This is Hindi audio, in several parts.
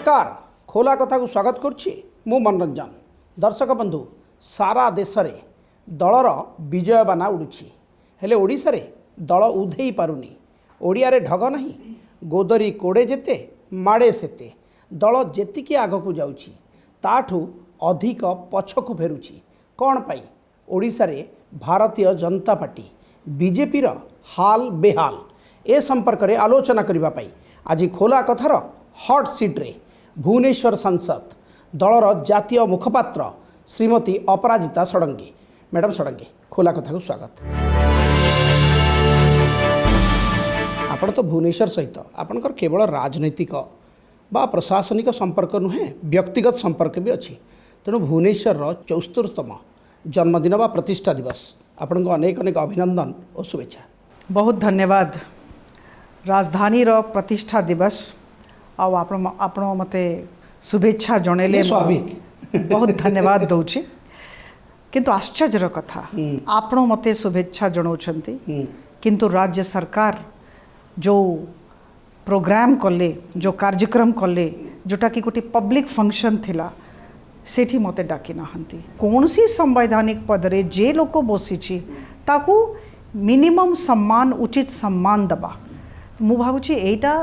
नमस्कार खोला कथा को स्वागत करुच्ची मु मनोरंजन दर्शक बंधु सारा देश में दलर विजय बाना उड़ुछि हेले ओडिशा रे दल उधेई पारुनी ओडिया रे ढग नहीं गोदरी कोड़े जेते माड़े सेते दल जेतिकी आगकू जाउछि ताठू अधिक पछकू फेरुछि कौन पाई ओडिशा रे भारतीय जनता पार्टी बीजेपी रो हाल बेहाल ए संपर्क में आलोचना करने पाई आज खोला कथार हॉट सीट रे भुवनेश्वर सांसद दलर जातीय मुखपात्र श्रीमती अपराजिता षडंगी मैडम षडंगी खोला कथा को स्वागत। आपण तो भुवनेश्वर सहित आपणकर केवल राजनैतिक बा प्रशासनिक संपर्क नुहे व्यक्तिगत संपर्क भी अच्छी तेणु भुवनेश्वर 74तम जन्मदिन बा प्रतिष्ठा दिवस आपण को अनेक अनेक अभिनंदन और शुभेच्छा। बहुत धन्यवाद। राजधानी रो प्रतिष्ठा दिवस आपण मते शुभेच्छा जनइले स्वाभाविक बहुत धन्यवाद दौची किंतु आश्चर्यर कथा आपण मते शुभेच्छा जनाउछंती किंतु राज्य सरकार जो प्रोग्राम कले जो कार्यक्रम कले जोटा कि गोटे पब्लिक फंक्शन थिला सेठी मते डाकी नाहंती कौनसी संवैधानिक पदरे जे लोक बसीची ताकू मिनिमम सम्मान उचित सम्मान दबा मु भावुची एटा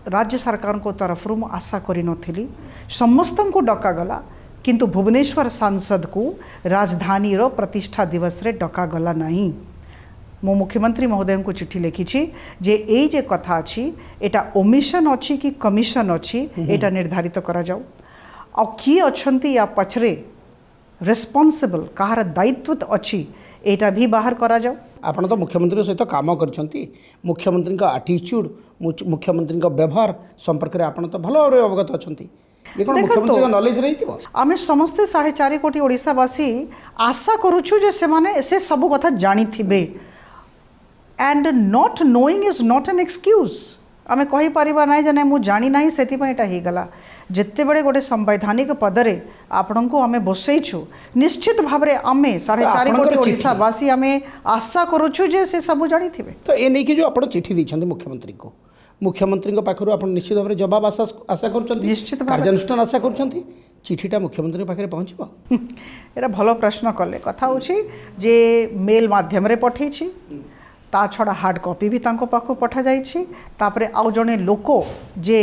राज्य सरकार को तरफ रु आशा करी नथिली समस्त को डका गला किंतु भुवनेश्वर सांसद को राजधानी रो प्रतिष्ठा दिवस रे डका गला नहीं। मु मुख्यमंत्री महोदय को चिट्ठी लिखी जे ए जे कथा अछि एटा ओमिशन अछि कि कमिशन अछि एटा निर्धारित करा जाऊ आ किए अछंती या पछरे रेस्पॉन्सिबल कहार दायित्व अछि एटा भी बाहर करा जाऊ। आपण तो मुख्यमंत्री सहित काम करछंती मुख्यमंत्री का एटीट्यूड मुख्यमंत्री का व्यवहार संपर्क रे आपण तो भलो अवगत अछंती ये कोन मुख्यमंत्री का नॉलेज रहितिबो आमे समस्त 4.5 कोटी ओडिसावासी आशा करूछु जे से माने से सब कथा जानी थिबे and not knowing is not an excuse आमे कहि परिबा नै जे नै मु जानी नै सेति पय एटा हे गला जिते बड़े गोटे संवैधानिक पदरे आपण को आमे बसैछु निश्चित भाव रे आमे 4.5 कोटी ओडिसावासी आमे आशा करूछु जे से सब जानी थिबे तो ए नै कि जो आपण चिट्ठी दैछंती मुख्यमंत्री को पाखरु आपण निश्चित भाव रे जवाब आशा करछंती निश्चित कार्यानुष्ठान आशा करछंती चिठीटा मुख्यमंत्री पाखरे पहुँचबो एरा भलो प्रश्न कले कथा होछि जे मेल माध्यम रे पठै छी ता छड़ा हार्ड कॉपी भी तांको पाखो पठा जाइछि तापरे आउ जने लोको जे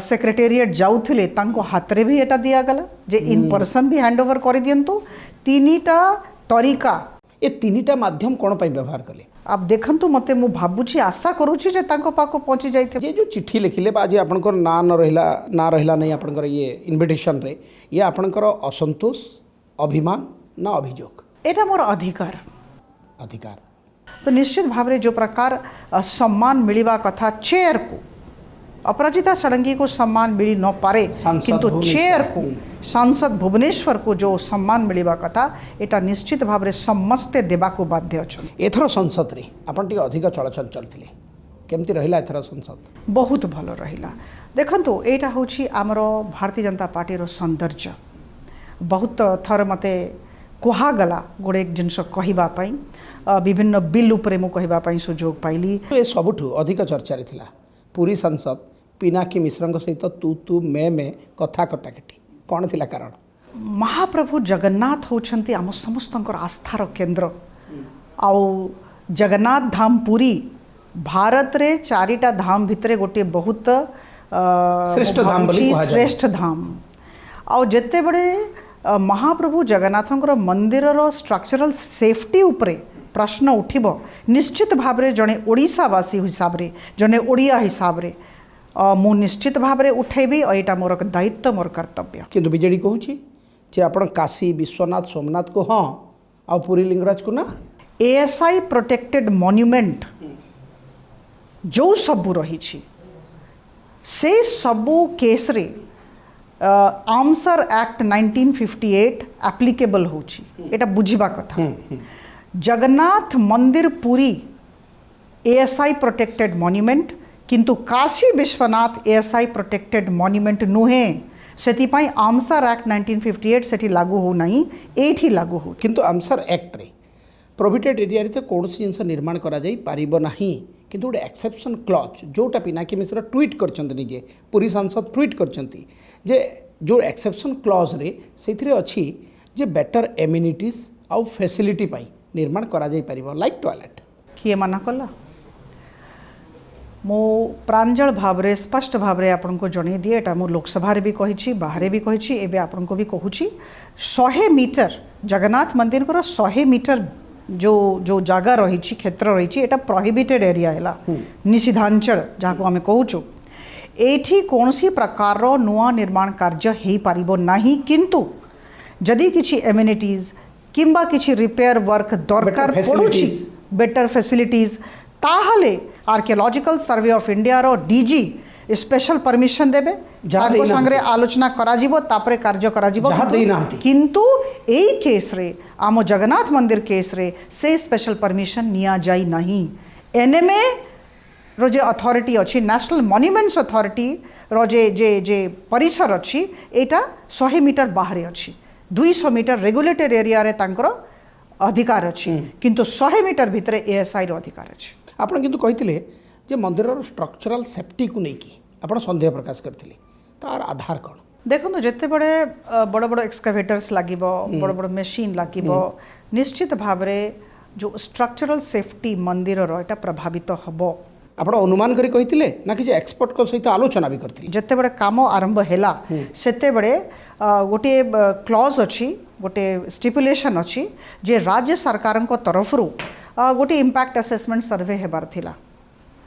सेक्रेटेरिएट जाउथिले तांको हाथ रे भी एटा दिया गला जे इन पर्सन भी हैंड ओवर कर दियंतु तीनीटा तरीका ए तीनीटा माध्यम कोन पय व्यवहार कले आप देखंतु मते मु भाबुछि आशा करूछि जे तांको पाखो पहुंची जाइथे जे जो चिट्ठी लिखिले बा जे आपनकर ना रहिला नहीं आपनकर ये इनविटेशन रे ये आपनकर असंतोष अभिमान ना अभियोग एटा मोर अधिकार अधिकार तो निश्चित भाव रे जो प्रकार सम्मान मिलिबा कथा चेयर को अपराजिता षडंगी को सम्मान मिली न पारे किंतु चेयर को सांसद भुवनेश्वर को जो सम्मान मिलिबा कथा एटा निश्चित भाव रे समस्ते देबा को बाध्य अछन। एथरो संसद रे आपण टिके अधिक चलचल थिले केमती रहिला एथरो संसद बहुत भलो रहिला देखंतु एटा होछि हमरो भारतीय जनता पार्टी रो सौंदर्य बहुत थर मते कुहा गला गोटे जिनस कहिबा पई विभिन्न बिल उपरे मु कहिबा पई सुजोग पाइली ए सबुठु अधिक चर्चा रे थिला पूरी सांसद पिनाकी मिश्र सहित तू मैं कथा कटाकटी कौन थिला कारण महाप्रभु जगन्नाथ होछंती आम समस्तंकर आस्थार केंद्र आउ जगन्नाथ धाम पुरी भारत रे 4टा धाम भितरे गोटे बहुत श्रेष्ठ धाम आउ जेते बड़े महाप्रभु जगन्नाथंकर मंदिर रो स्ट्रक्चरल सेफ्टी उपरे प्रश्न उठिब निश्चित भाव रे जने ओडिसावासी हिसाब रे जने ओडिया हिसाब रे मु निश्चित भाव रे उठेबी और एटा मोर दायित्व मोर कर्तव्य किंतु बीजेडी कहूची जे आपण काशी विश्वनाथ सोमनाथ को हां आ पुरी लिंगराज को ना एएसआई प्रोटेक्टेड मॉन्यूमेंट जो सबु रही छी से सबु केस रे आर्म्सर एक्ट 1958 एप्लीकेबल होची एटा बुझिबा कथा जगन्नाथ मंदिर पुरी एएसआई प्रोटेक्टेड मॉन्यूमेंट किंतु Kashi Vishwanath ASI protected monument नुहे सेतिपाई आर्म्सर एक्ट 1958 सेठी लागू हो नहीं एठी लागू हो किंतु आर्म्सर एक्ट रे प्रोहिबिटेड एरिया रे कोनोसी जिंस निर्माण करा जाई पारिबो नाही किंतु गोटे एक्सेप्शन क्लज जोटा पिनाकी मिश्र ट्वीट करछन्ते निजे पुरी सांसद ट्वीट करछन्ती जे जो एक्सेप्शन क्लज रे सेथिरे अछि जे बेटर एम्यूनिटीज आउ फैसिलिटी पाई निर्माण करा जाई परिबो लाइक टॉयलेट किए मना कला मो प्रांजल भाव रे स्पष्ट भाव रे आपन को जणे दिए एटा मो लोकसभा रे भी कहिछि बाहरे भी कहिछि एबे आपन को भी कहूछि 100 मीटर जगन्नाथ मंदिर को 100 मीटर जो जो जगह रही क्षेत्र रही एटा प्रोहिबिटेड एरिया हैला निषिद्धांचल जहाँ को आम कहूँ एठी कौनसी प्रकार नुआ निर्माण कार्य हो पारिबो नाही किंतु जदि किछि एम्यूनिटीज किंबा किछि रिपेयर वर्क दरकार पड़ुछि बेटर फैसिलिटीज ताहले आर्कियोलॉजिकल सर्वे ऑफ इंडिया रो डीजी स्पेशल परमिशन देबे जाको संगे आलोचना करा जिवो तापरे कार्य करा जिवो किंतु एई केस रे आम जगन्नाथ मंदिर केस रे से स्पेशल परमिशन निया जाई नहीं एनएमए रो जे अथॉरिटी अछि नेशनल मॉन्यूमेंट्स अथॉरिटी रो जे परिसर अछि एटा 100 मीटर बाहरे अछि 200 मीटर रेगुलेटेड एरिया रे तांकर अधिकार अछि किंतु 100 मीटर भितरे एएसआई रो अधिकार अछि आपण किंतु कहिथिले जे मंदिरर स्ट्रक्चरल सेफ्टी को लेकिन आपण संदेह प्रकाश करथिले तार आधार कोन देखो जिते बड़े बड़ बड़ एक्सकावेटर्स लागिबो बड़ बड़ मशीन लागिबो निश्चित भाव रे जो स्ट्रक्चरल सेफ्टी मंदिर रो एटा प्रभावित हबो आपण अनुमान करी कहिथिले ना कि एक्सपर्ट को सहित आलोचना भी करथिले जते बड़े काम आरंभ हैला सेते बड़े गोटे क्लॉज अछि गोटे स्टिपुलेशन अछि जे राज्य सरकार को तरफ रु गोटे इंपैक्ट असेसमेंट सर्वे हेबार थिला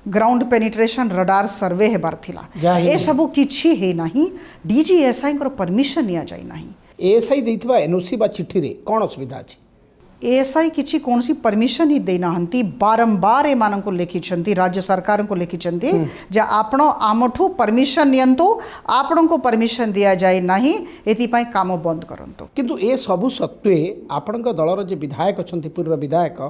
ग्राउंड पेनिट्रेशन रडार सर्वे हेबार थिला ए सबु किछि हे नाही डीजीएसआई को परमिशन निया जाय नाही एएसआई देथिबा एनओसी बा चिट्ठी रे कोन असुविधा अछि एएसआई किछि कोनसी परमिशन ही देना हंती बारंबार ए मानन को लिखिछंती राज्य सरकार को लिखिछंती जे आपण आमठू परमिशन नियंतु आपण को परमिशन दिया जाय नाही एति पई काम बंद करंतु किंतु ए सबु सत्वे आपण दलर जे विधायक अछंती पूर्व विधायक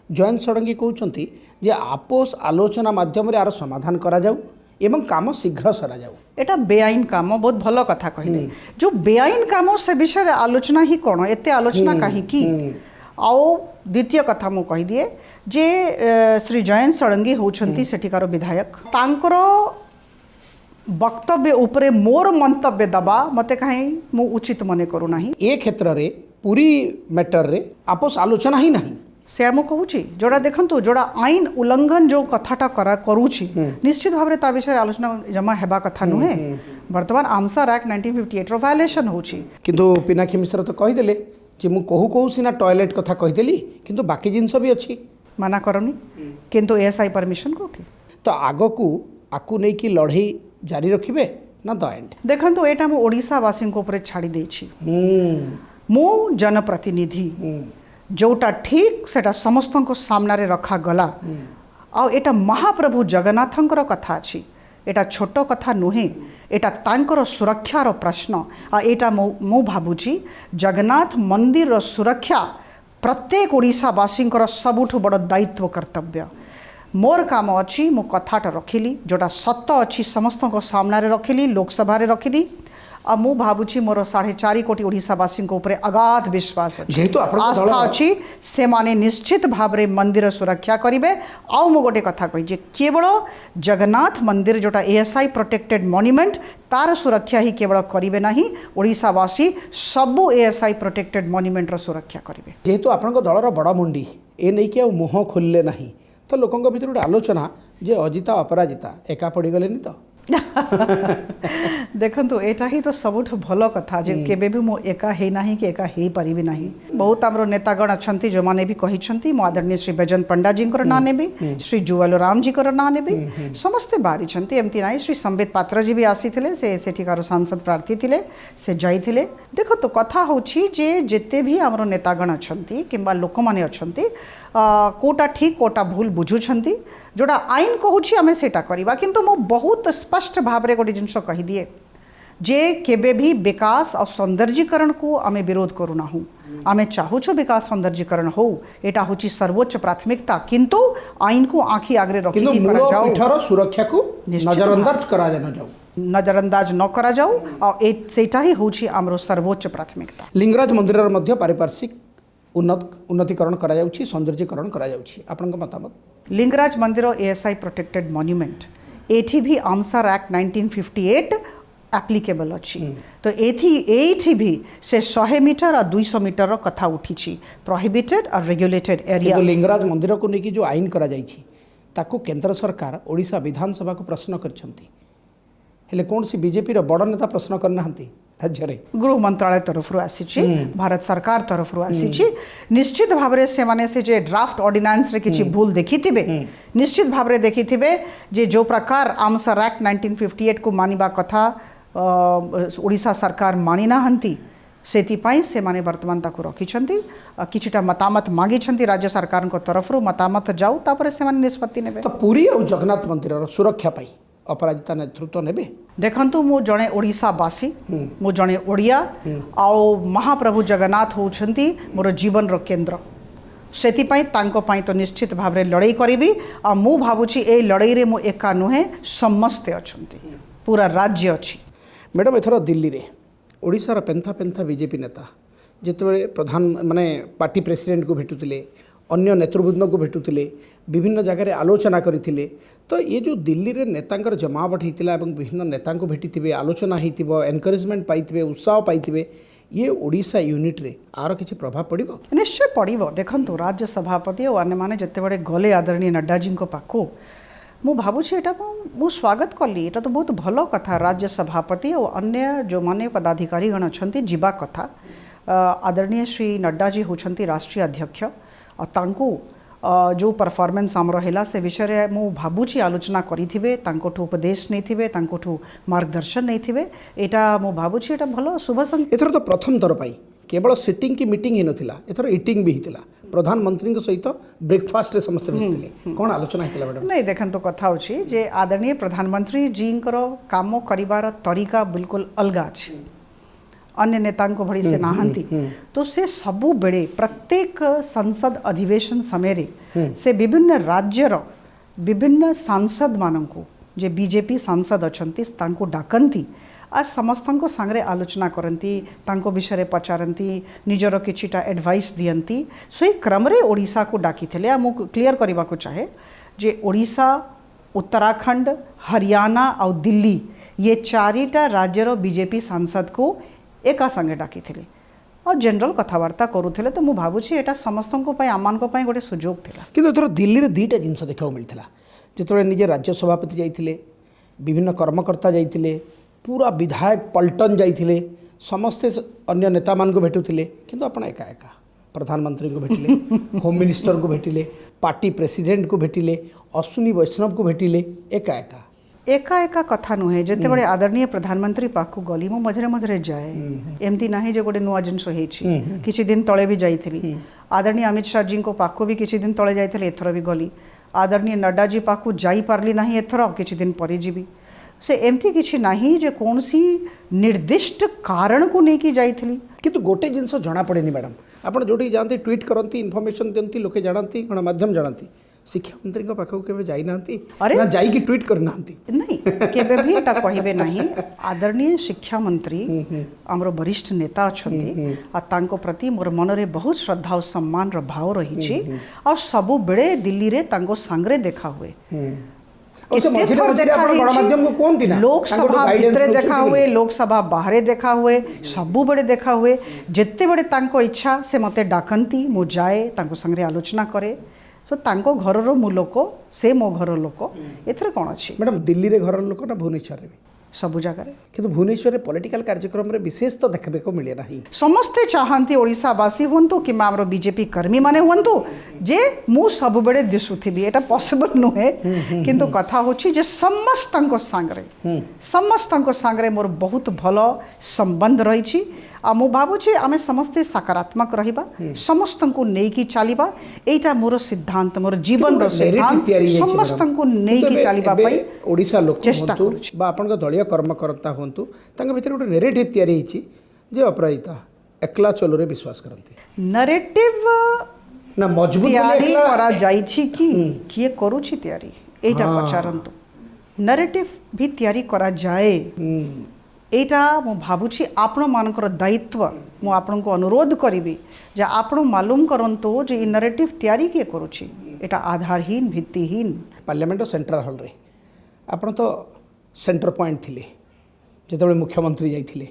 जयंत षडंगी कहउछंती जे आपोस आलोचना माध्यम रे आर समाधान करा जाऊ एवं काम शीघ्र सरा जाऊ एटा बेआईन काम बहुत भलो कथा कहले जो बेआईन काम से विषय आलोचना ही कोन एते आलोचना काहे की आओ द्वितीय कथा मु कहि दिए जे श्री जयंत षडंगी होउछंती सेठिकार विधायक तांकर वक्तव्य उपरे मोर मंतव्य दबा मते कहीं मु उचित मने करू नाही ए क्षेत्र रे पूरी मैटर रे आपस आलोचना ही नहीं से मु कहूची जोड़ा देखंतु जोड़ा आईन उल्लंघन जो कथाटा करूची निश्चित भाव ता विषय आलोचना जमा हेबा कथा नुहे वर्तमान आमसार एक्ट 1958 रो वायलेशन होची किंतु पिनाकी मिश्र तो कहि देले जे मु कहू सिना टॉयलेट कथा कहिदेली किंतु बाकी जिनस भी अच्छी मना करनी किंतु एएसआई परमिशन कोठी तो आगो को आकु नै कि लड़ाई जारी रखिबे ना द एंड देखंतु एटा मु ओडिसा वासी को ऊपर छाड़ी देछि मु जनप्रतिनिधि जोटा ठीक सेटा समस्त को सामना रे रखा गला आ एटा महाप्रभु जगन्नाथंकर कथा अछि एटा छोट कथा नुहे एटा तांकर सुरक्षार प्रश्न आ एटा मु भाबुची जगन्नाथ मंदिर सुरक्षा प्रत्येक ओडिशावासी सबुठु बड़ दायित्व कर्तव्य मोर काम अच्छी मु कथाटा रखिली जोटा सत्य अच्छी समस्त को सामना रे रखिली लोकसभा रे रखिली आ मु भाबुची मोर 4.5 कोटी ओडिशावासी ऊपर अगाध विश्वास अच्छी आस्था अच्छी से माने निश्चित भाव रे मंदिर सुरक्षा करिवे आउ मु गोटे कथा कहि जे केवल जगन्नाथ मंदिर जोटा एएसआई प्रोटेक्टेड मॉन्यूमेंट तार सुरक्षा ही केवल करिवे नाही ओडिशावासी सबु एएसआई प्रोटेक्टेड मॉन्यूमेंट रो सुरक्षा करिवे जेहेतु आपन को दलर बड़ मुंडी ए नै कि मुह खोलले नाही तो लोकंग भितर गोटे आलोचना जे अजिता अपराजिता एका पड़ी गलेनी तो देखंतु एटा ही तो सबुठ भलो कथा जे केबे भी मो एका हे नाही कि एका हे परिबे नाही बहुत हमरो नेतागण अछंती जो माने भी कहिछंती मो आदरणीय श्री बैजयंत पंडा जी को ना नेबी श्री जुवाल राम जी को ना नेबी समस्ते बारी छंती एमती नाही श्री संबित पात्र जी भी आसीथिले से सेठिकार सांसद प्रार्थी थिले से जाइथिले देखो तो कथा होछि जे जेते भी हमरो नेतागण अछंती किंबा लोक माने अछंती कोटा ठीक कोटा भूल बुझुछंती जोड़ा आईन कहूँ आम सेटा करवा किंतु मो बहुत स्पष्ट भाव रे गोटे जिनस कही दिए जे केबे भी विकास और सौंदर्यीकरण को आम विरोध करूना हूँ आम चाहूछु विकास सौंदर्यीकरण हो एटा होची सर्वोच्च प्राथमिकता किंतु आईन को आँखि आगरे रखी सुरक्षा को नजरअंदाज करा जाऊ नजरअंदाज न करा जाऊ और सेटा ही होची आमरो सर्वोच्च प्राथमिकता लिंगराज मंदिर मध्य पारिपार्श्विक उन्नतीकरण करा जाउछि सौंदर्यीकरण करा जाउछि आपनक मतामत लिंगराज मंदिर एएसआई प्रोटेक्टेड मॉन्यूमेंट एठी भी आमसार एक्ट 1958 एप्लीकेबल अच्छी तो एठी भी से 100 मीटर और 200 मीटर कथा उठी प्रोहिबिटेड और रेगुलेटेड एरिया। तो लिंगराज मंदिर को लेकिन जो आईन करा जाइछि ताको केंद्र सरकार ओडिशा विधानसभा को प्रश्न करछंती हेले कौन सी बीजेपी रो बड़ नेता प्रश्न करना हंती राज्य रे गृह मंत्रालय तरफ आसी भारत सरकार तरफ आसी निश्चित भाव से माने से जे ड्राफ्ट ऑर्डिनेंस रे किछि भूल देखिथिबे निश्चित भाव देखिथिबे जे जो प्रकार आमसार एक्ट 1958 को मानिबा कथा ओडिशा सरकार मानि नाहंती सेतिपाई से माने वर्तमान ताको रखिछंती किछिटा मतामत मागिछंती राज्य सरकार को तरफ मतामत जाऊ तापरे से माने निष्पत्ति नेबे। तो पूरी और जगन्नाथ मंदिर रो सुरक्षा पाई अपराजिता नेतृत्व नेबे। देखंतु मु जणे ओडिशावासी मु जणे ओडिया आओ महाप्रभु जगन्नाथ होउछंती मोर जीवन रो केंद्र सेतिपाई तांको पाई तो निश्चित भाव रे लड़ाई करिबी आ मु भाबुची ए लड़ाई रे मु एका नुहे समस्ते अछंती पूरा राज्य अछि। मैडम एथर दिल्ली रे ओडिशार पेंथा पेंथा बीजेपी नेता जितेबाला प्रधान माने पार्टी प्रेसिडेंट को भेटुले अन्य नेतृवृंद को भेटुले विभिन्न जगह आलोचना करते तो ये जो दिल्ली रे नेतांकर जमावट होता है विभिन्न नेता को भेटी आलोचना हो एनकरेजमेंट पाई उत्साह पाई ये ओडिशा यूनिट रे आर किसी प्रभाव पड़ो निश्चय पड़ो। देखो राज्य सभापति और अन्य मैंने जिते गले आदरणीय नड्डा जी पाखु मु भावुछि एटा मु स्वागत कली एटा तो बहुत भलो कथा राज्य सभापति और अन्य जो माने पदाधिकारी गण अछंती जीवा कथा आदरणीय श्री नड्डा जी होछंती राष्ट्रीय अध्यक्ष और तांको जो परफॉर्मेंस आमर है से विषय मु भावुछि आलोचना करिथिबे तांकोठु उपदेश नैथिबे तांकोठु मार्गदर्शन नैथिबे एटा मु भावुछि एटा भलो शुभ संकेत। एथर तो प्रथम थर पाई केवल सिटिंग की मीटिंग ही नथिला एथर इटिंग भी हितला प्रधानमंत्री सहित ब्रेकफास्ट समस्त मिलते कौन आलोचना होता मैडम नहीं देखो कथा होछि जे आदरणीय प्रधानमंत्री जी काम करिवार तरीका बिल्कुल अलगा अछि अन्य नेताओं को भड़ी से नाहंती तो से सबु बेड़े प्रत्येक संसद अधिवेशन समय से विभिन्न राज्यर विभिन्न सांसद मानू जे बीजेपी सांसद अछंती तांको डाकंती आज समस्त सांगरे आलोचना करती तांको विषय पचारती निजर किछिटा एडवाइस दियंती सोई क्रम रे ओडिशा को डाकी थे मु क्लियर करने को चाहे जे ओडिशा उत्तराखंड हरियाणा और दिल्ली ये चारिटा राज्यर बीजेपी सांसद को एका संगे डाकी थे और जनरल कथबार्ता करूले तो मु भावुछि एटा समस्त आम गोटे सुजोग थिला किंतु एथर दिल्ली रे दुईटा जिनस देखा मिलता जिते निजे राज्य सभापति जाइथिले विभिन्न कर्मकर्ता जाइथिले पूरा विधायक पल्टन जाइथिले समस्ते अन्य नेता मान को भेटुथिले किंतु आपण एका एका प्रधानमंत्री को भेटिले होम मिनिस्टर को भेटिले पार्टी प्रेसिडेंट को भेटिले अश्विनी वैष्णव को भेटिले एका एका एका एका कथा नुहे जिते बड़े आदरणीय प्रधानमंत्री पाखु गली मु मझे मझे जाए एमती नहीं जो गोटे नुआ जिनस किछि दिन तले भी जाइथिली आदरणीय अमित शाह जी को पाखु भी किछि दिन तले जाइथिले एथर भी गली आदरणीय नड्डा जी पाखु जाई पारली नहीं एथर किछि दिन परे जीवी से एमती किछि नहीं जे कौनसी निर्दिष्ट कारण को लेकिन जाइथिली किंतु गोटे जिनस जना पड़ेनी मैडम आपड़ जो जाती ट्वीट करती इनफॉरमेशन दिखती लोके जानती गणमाध्यम जानती शिक्षा मंत्री पाखक के जाई नांती ना जाई की ट्वीट करना नहीं केबे भी एटा कहिबे नहीं आदरणीय शिक्षा मंत्री हमर वरिष्ठ नेता अछंती आ तांको प्रति मोर मन रे बहुत श्रद्धा और सम्मान रो भाव रही छी और सबु बेड़े दिल्ली रे तांको संगरे देखा हुए लोकसभा भितरे देखा हुए लोकसभा बाहरे देखा हुए सबु बड़े देखा हुए जिते बड़े तांको इच्छा से मते डाकंती मु जाए तांको संगरे आलोचना करे तो तांको घरर मु लोक से मो घर लोक एथरे कोन अछि मैडम दिल्ली रे घर लोक ना भुवनेश्वर रे सबु जगह किंतु भुवनेश्वर रे पॉलिटिकल कार्यक्रम रे विशेष तो देखबे को मिले नहीं समस्ते चाहंती ओडिशावासी हुंतु कि हमरो बीजेपी कर्मी माने हुंतु जे मु सब बड़े दिसुथिबी एटा पॉसिबल नुहे किंतु कथा होछि जे समस्तंको सांगरे मोर बहुत भलो संबंध रहिछि आ मु भाबुछि आमे समस्ते सकारात्मक रहिबा समस्तंको नेकी चलिबा एटा मोर सिद्धांत मोर जीवन रो सिद्धांत समस्तंको नेकी चलिबा पई ओडिशा लोक होंतु बा आपन दलीय कर्मकर्ता होंतु तांग भितर गोटे नैरेटिव तयारी हिची जे अपराजिता एकला चलो रे विश्वास करंती नैरेटिव ना मजबूत तयारी करा जाइछि कि किए करूछि तयारी एटा पचारंतु नैरेटिव भी तयारी करा जाए एटा मु भाबुछि आपण मानकर दायित्व मु आपण को अनुरोध करिबी जे आपण मालूम करंतो जे नैरेटिव तयारी के करूछि এটা आधारहीन भित्तिहीन। पार्लियामेंट सेंट्रल हॉल रे आपण तो सेंटर पॉइंट थिले जेतबे मुख्यमंत्री जाइथिले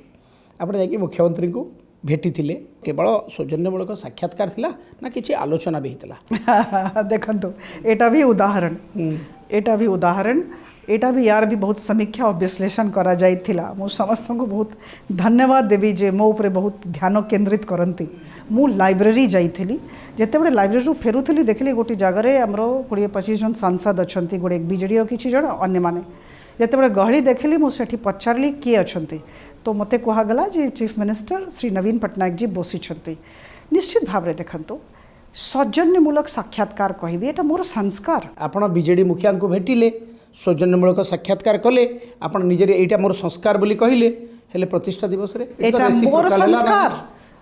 आपण जाकि मुख्यमंत्री को भेटी थिले केवल सौजन्यमूलक साक्षात्कार थिला ना किछि आलोचना भी हितला देखंतु एटा भी उदाहरण एटा भी यार भी बहुत समीक्षा और विश्लेषण करा जाइथिला। मु समस्त को बहुत धन्यवाद देवी जे मो ऊपर बहुत ध्यान केंद्रित करंती। मु लाइब्रेरी जाइथिली जेतेबे लाइब्रेरी रु फेरुथिली देखली गोटी जगह रे हमरो 20-25 जन सांसद अछंती गोटे बीजेडी रो किछि जण अन्य माने जेतेबे गहली देखली मु सेठी पचारली के अछंती तो मते कहा गला जे चीफ मिनिस्टर श्री नवीन पटनायक जी बसी छंती। निश्चित भाव रे देखंतु सौजन्यमूलक साक्षात्कार कहबी एटा मोर संस्कार। आपण बीजेडी मुखिया को भेटिले सौजन्यमूलक साक्षात्कार कले आपण निजरे एटा मोर संस्कार बोली कहिले हेले प्रतिष्ठा दिवस रे एटा मोर संस्कार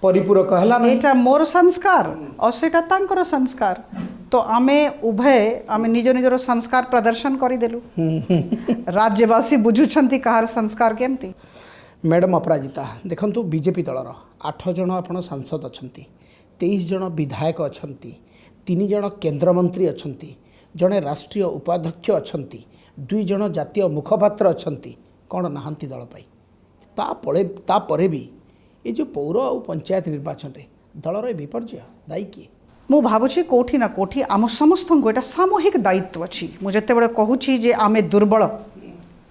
परिपूरक हला ना एटा मोर संस्कार और सेटा तांकर संस्कार तो आमे उभय आमे निज निजर संस्कार प्रदर्शन करि देलु। राज्यवासी बुझुछंती कहार संस्कार केमती। मैडम अपराजिता देखंतु बीजेपी दलर 8 जन आपण सांसद अछंती 23 जन विधायक अछंती 3 जन केंद्र मंत्री अछंती जड़े राष्ट्रीय उपाध्यक्ष अछंती 2 जन जातीय मुखपात्र अछंती कौन नहांती दल पाई तापरे भी ये जो पौर और पंचायत निर्वाचन रे दलर विपर्जय दायी किए मु भावुची कोठी ना कोठी आम समस्त को एटा सामूहिक दायित्व अछि। मु जेतेबेले कहूची जे आमे दुर्बल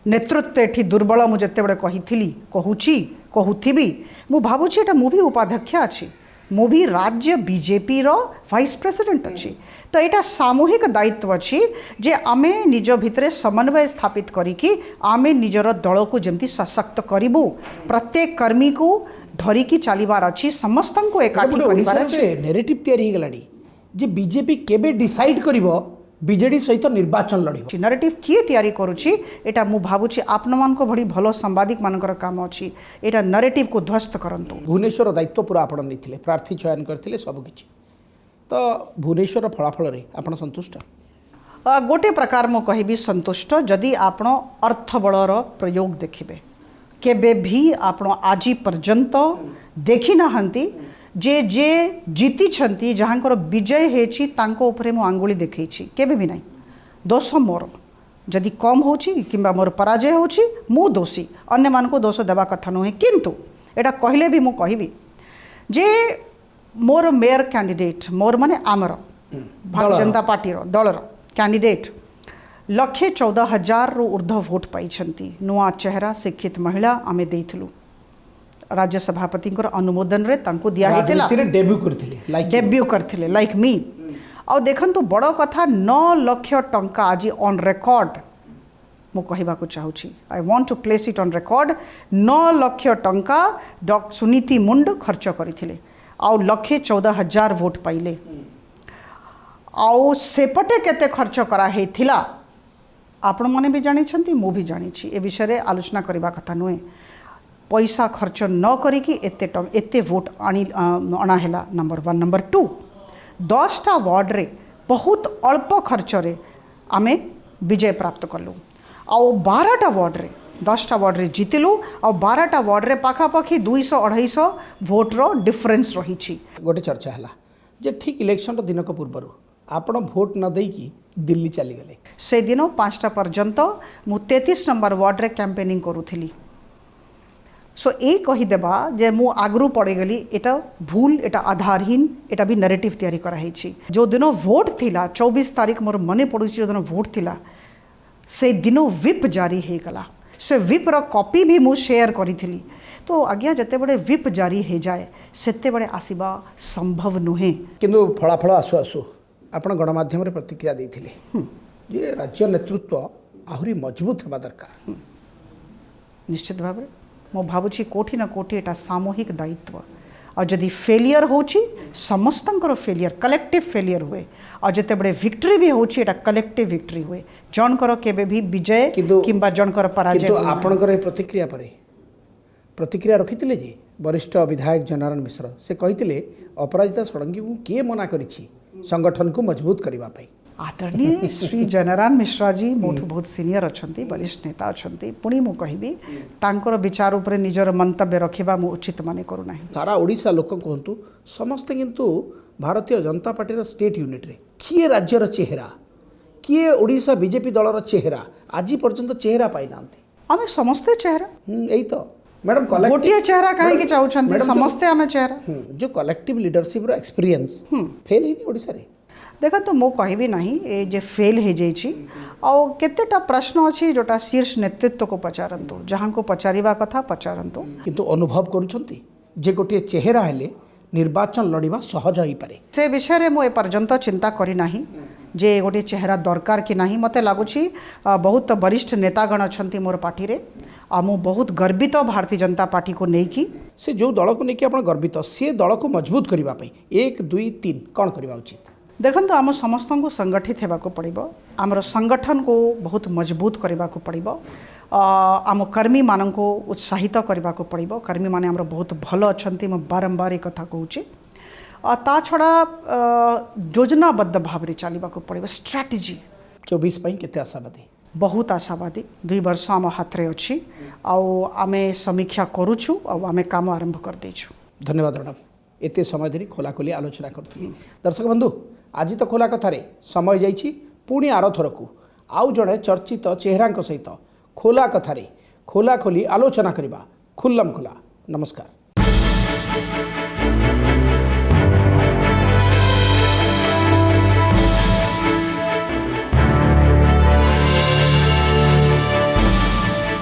नेतृत्व एठी दुर्बल मु जेतेबेले कहिथिली कहूची कहूथिबी मु भावुची एटा मु भी उपाध्यक्ष अछि मु भी राज्य बीजेपी रो वाइस प्रेसिडेंट अच्छी तो यहाँ सामूहिक दायित्व अच्छी जे आमे निज भितरे समन्वय स्थापित करिकी आमे निजर दल को जमती सशक्त करिबु प्रत्येक कर्मी को धरिकी चलिबार अच्छी समस्त को एकाठी करिबार अच्छी नेरेटिव तैयारी गलाडी जे बीजेपी केबे डिसाइड करिवो बीजेडी सहित निर्वाचन लड़िबो नरेटिव किए तैयारी करूची एटा मु भावुची आपन मान को भड़ी भलो सांबादिक मानकर काम अछि एटा नरेटिव को ध्वस्त करंतु। भुवनेश्वर दायित्व पूरा आपण नैथिले प्रार्थी चयन करथिले सब किछि तो भुवनेश्वर फलाफल रे आपण संतुष्ट गोटे प्रकार मु कहबी संतुष्ट जदि आपण अर्थबलर प्रयोग देखिबे केबे भी आपण आजि पर्यंत देखि नाहंती जे जे जीति छंती जहाँकर विजय हेछि तांको उपरे मु आंगुली देखैछि केबे भी नहीं दोष मोर जदि कम होछि किंबा मोर पराजय होछि मु दोषी अन्य मान को दोष देवा कथा नुहे किंतु एटा कहले भी मु कहबी जे मोर मेयर कैंडिडेट मोर माने आमर भारतीय जनता पार्टी रो दलर कैंडिडेट 114,000 रु ऊर्ध्व वोट पाई नुआ चेहरा शिक्षित महिला आमे देइथिलु राज्य सभापति अनुमोदन रे तांको दिया हेतिला डेब्यू करथिले लाइक मी आ देखंतु बड़ कथा 9 लाख टंका आज ऑन रिकॉर्ड मु कहबा को चाहूची I want to place it on record 9 lakh टंका डॉक्टर सुनीति मुंड खर्च करथिले आ 114,000 वोट पाइले आ सेपटे केते खर्च करा हेतिला आपण माने भी जानी छंती मु भी जानी छी ए विषय रे आलोचना करबा कथा नुहे पैसा खर्च न करिकी एते वोट अणा हैला नंबर 1 नंबर 2 10टा वार्ड रे बहुत अल्प खर्च रे आमे विजय प्राप्त कलु आ 12टा वार्ड रे 10टा वार्ड रे जीतिलु आ 12टा वार्ड रे पाखापाखि 200-250 वोट रो डिफरेंस रही छी। गोटे चर्चा हैला जे ठीक इलेक्शन रो दिनक पूर्वरु आपण वोट न देकी दिल्ली चली गले से दिन 5टा पर्यंत मु 33 नंबर वार्ड रे कैंपेनिंग करूथिली सो ये कहीदेबा जे मु आगरू पड़े गली एटा भूल एटा आधारहीन एटा भी नरेटिव तैयारी कराई जो दिन वोट थिला 24 तारीख मोर मने पड़ुची जो दिन वोट थिला से दिन विप जारी हे गला से विप रो कॉपी भी मु शेयर करी तो आज्ञा जते बड़े विप जारी हे जाए सेते बड़े आसीबा संभव नुहे किंतु फलाफल आसु आसु आपण गणमाध्यम रे प्रतिक्रिया देथिले जे राज्य नेतृत्व आहुरी मजबूत हेबा दरकार निश्चित भाव मो भावुची कोठी ना कोठी एटा सामूहिक दायित्व और जदि फेलियर होची समस्तंकर फेलियर कलेक्टिव फेलियर हुए और जते बड़े विक्ट्री भी होची एटा कलेक्टिव विक्ट्री हुए जनकर केबे भी विजय किंबा जनकर पराजय किंतु आपनकर प्रतिक्रिया परे प्रतिक्रिया रखिथिले जे वरिष्ठ विधायक जनार्दन मिश्र से कहिथिले अपराजिता षडंगी को किए मना करिछि संगठन को मजबूत करबा पई आदरणीय श्री जनरान मिश्रा जी मोठू बहुत सीनियर अछंती वरिष्ठ नेता अछंती पुणी मु कहबी तांकर विचार उपरे निजर मंतव्य रखिबा मु उचित माने करू नाही। सारा ओडिशा लोक कहतु समस्ते किंतु Bharatiya Janata party state unit रे किए राज्यर चेहरा किए ओडिशा बीजेपी दलर चेहरा आज पर्यंत चेहरा पाई नांती आमे समस्ते चेहरा यही तो मैडम गोटिए चेहरा काहे के चाहुछंती समस्ते आमे चेहरा जो कलेक्टिव लीडरशिप रो एक्सपीरियंस फेल ही ओडिशा रे देखा तो मो कहबी नहीं ए जे फेल हो जाइए आउ केतेटा प्रश्न अच्छी जोटा शीर्ष नेतृत्व को पचारतु जहाँ को पचारिबा कथा पचारतु किंतु अनुभव करुछंती जे गोटे चेहरा हेले निर्वाचन लड़िबा सहज होई पारे से विषय रे मो ए पर्यंत चिंता करी नाही जे गोटे चेहरा दरकार कि नहीं मते लागुची बहुत वरिष्ठ नेतागण अछंती मोर पार्टी रे आ मु बहुत गर्वित भारतीय जनता पार्टी को नेकी से जो दल को नेकी आपण गर्वित से दल को मजबूत करबा पई 1 2 3 कोन करबा उचित देखो आम समस्त को संगठित होगा पड़ो आमर संगठन को बहुत मजबूत करने को पड़ो आम कर्मी मान को उत्साहित करने को पड़ो कर्मी माने आमर बहुत भल अच्छा मैं बारंबार एक कथा कहूँ ता छड़ा योजनाबद्ध भाव में चलने को पड़ो स्ट्राटेजी 24 केते आशावादी बहुत आशावादी 2 वर्ष आम हाथ में अच्छी आमे समीक्षा करुछु आमे काम आरंभ कर देछु। धन्यवाद मैडम एते समय धरी खोलाखोली आलोचना करथि। दर्शक बंधु आज तो खोला कथारे समय जाइछि पुणी आर थरकू आउ जड़े चर्चित चेहरा सहित खोला कथारे खोलाखोली आलोचना करबा खुल्लम खुला। नमस्कार।